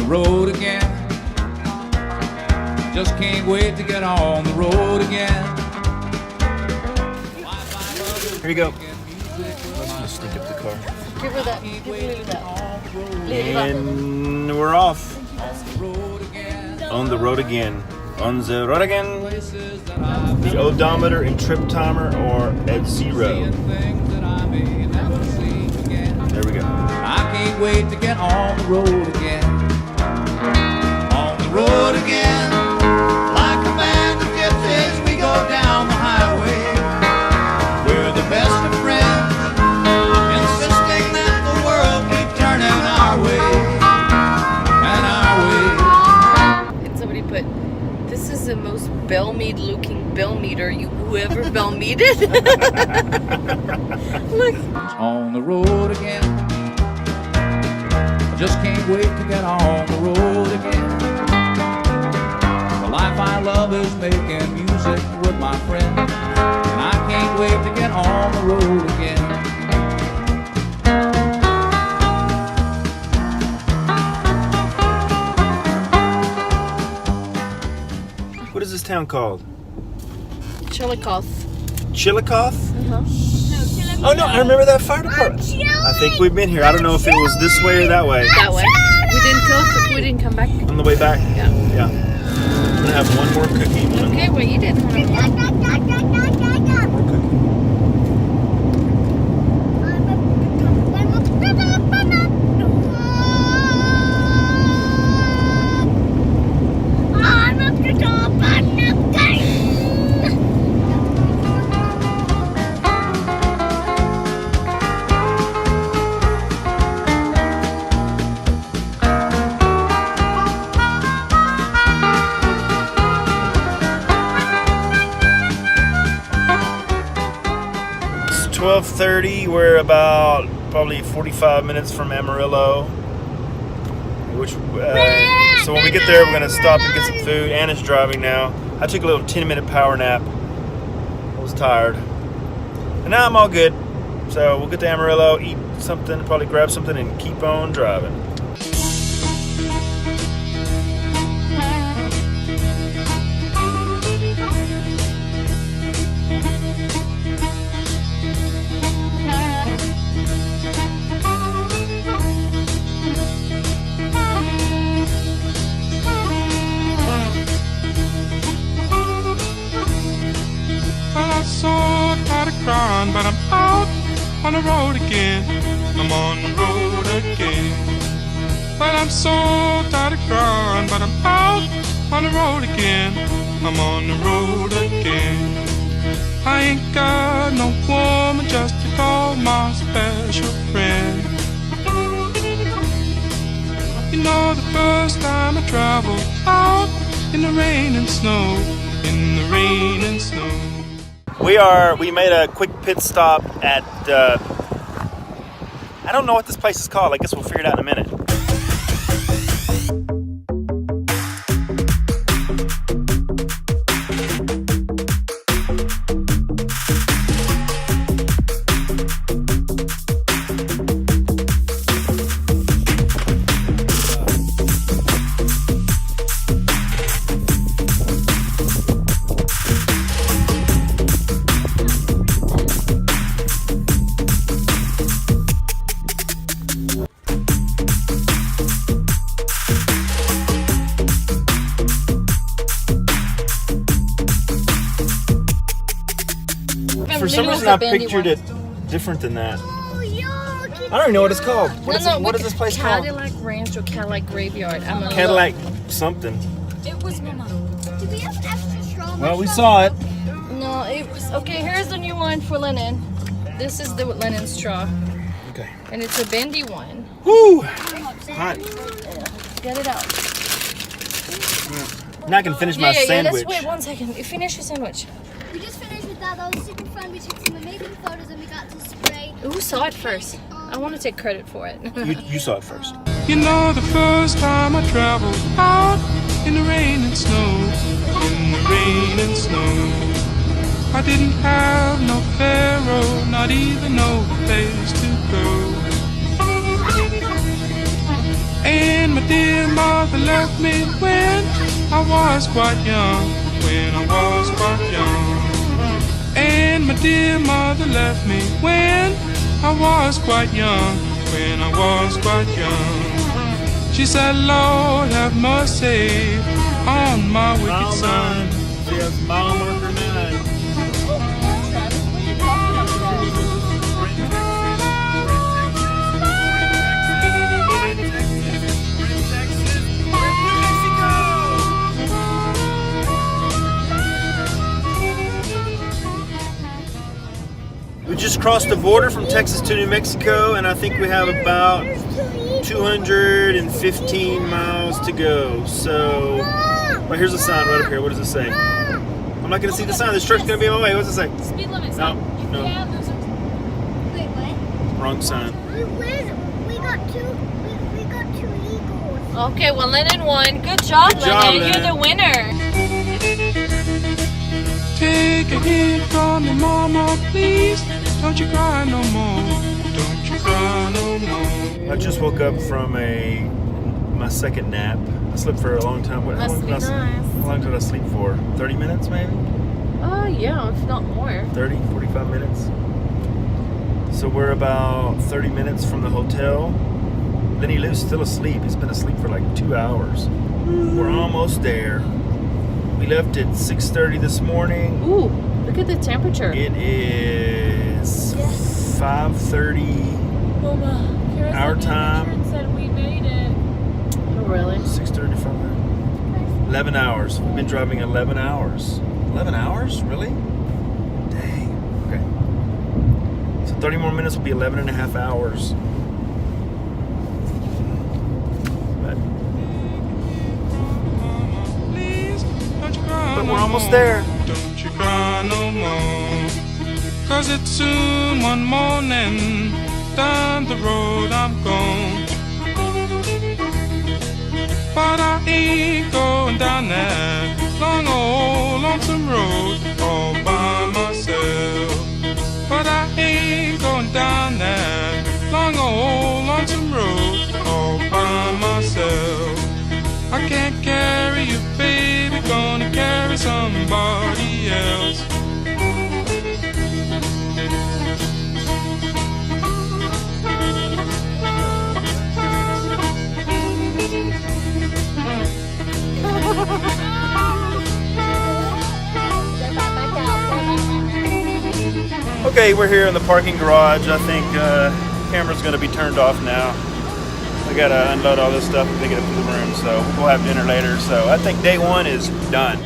the road again. Just can't wait to get on the road again. Here you go. Let's just sneak up the car. Give her that. Give Lily that. And we're off. On the road again. On the road again. The odometer and trip timer are at 0. There we go. I can't wait to get on the road again. On the road again. Like a band of gypsies, we go down the highway. We're the best of friends, insisting that the world keep turning our way. And our way. And somebody put, this is the most Bellmead looking bell meter you ever bell meted. Look. On the road again. I just can't wait to get on the road again. The life I love is making music with my friends, and I can't wait to get on the road again. What is this town called? Chillicothe. Chillicothe? Uh-huh. Oh no, I remember that fire department. I think we've been here. I don't know if it was this way or that way. That way. We didn't go, we didn't come back. On the way back? Yeah. Yeah. I'm gonna have one more cookie. Okay, well you didn't have one. More cookie. It's 12:30. We're about probably 45 minutes from Amarillo. So when we get there, we're gonna stop and get some food. Anna's driving now. I took a little 10-minute power nap. I was tired, and now I'm all good. So we'll get to Amarillo, eat something, probably grab something, and keep on driving. But I'm out on the road again. I'm on the road again. But I'm so tired of crying. But I'm out on the road again. I'm on the road again. I ain't got no woman just to call my special friend. You know, the first time I traveled out in the rain and snow, in the rain and snow. We made a quick pit stop at, I don't know what this place is called. I guess we'll figure it out in a minute. For some reason, I pictured it different than that. I don't even know what it's called. What is this place called? Cadillac Ranch or Cadillac Graveyard. Cadillac something. It was Mama. Do we have an extra straw? Well, we saw it. No, it was okay. Here's the new one for Lennon. This is the Lennon straw, Okay. and it's a bendy one. Woo! Hot. Get it out. Now I can finish my sandwich. Let's wait 1 second. You finish your sandwich. We just finished with that. That was super fun. We took some amazing photos and we got to spray. Who saw it first? I want to take credit for it. You saw it first. You know, the first time I traveled out in the rain and snow, in the rain and snow, I didn't have no pharaoh, not even no place to go. And my dear mother left me when I was quite young, when I was quite young. And my dear mother left me when I was quite young, when I was quite young. She said, Lord, have mercy on my wicked son. She has mile marker 9. We just crossed the border from Texas to New Mexico, and I think we have about 215 miles to go. So, well, here's a sign right up here. What does it say? I'm not going to see the sign. This truck's going to be in my way. What does it say? Speed limit No, sign. no. Yeah, there's a... Wait, what? Wrong sign. We got two eagles. Okay, well, Lennon won. Good job, Good job, Lennon. You're Lennon. the winner. Take a hint from me, mama, please. Don't you cry no more. Don't you cry no more. I just woke up from my second nap. I slept for a long time. How long did I sleep for? 30 minutes maybe? Yeah, if not more. 30, 45 minutes. So we're about 30 minutes from the hotel. Lenny Lou's still asleep. He's been asleep for like 2 hours. We're almost there. We left at 6:30 this morning. Ooh, look at the temperature. It is 5:30 Mama, our time. said we made it. Oh, really? 6:35. 11 hours. We've been driving 11 hours. 11 hours? Really? Dang. Okay. So 30 more minutes will be 11 and a half hours. But we're almost there. Don't you cry no more. Cause it's soon one morning. Down the road I'm gone. But I ain't going down that long old lonesome road all by myself. But I ain't going down that long old lonesome road all by myself. I can't carry you, baby, gonna carry somebody else. Okay, we're here in the parking garage. I think camera's going to be turned off now. I got to unload all this stuff and pick it up to the room, so we'll have dinner later. So I think day one is done.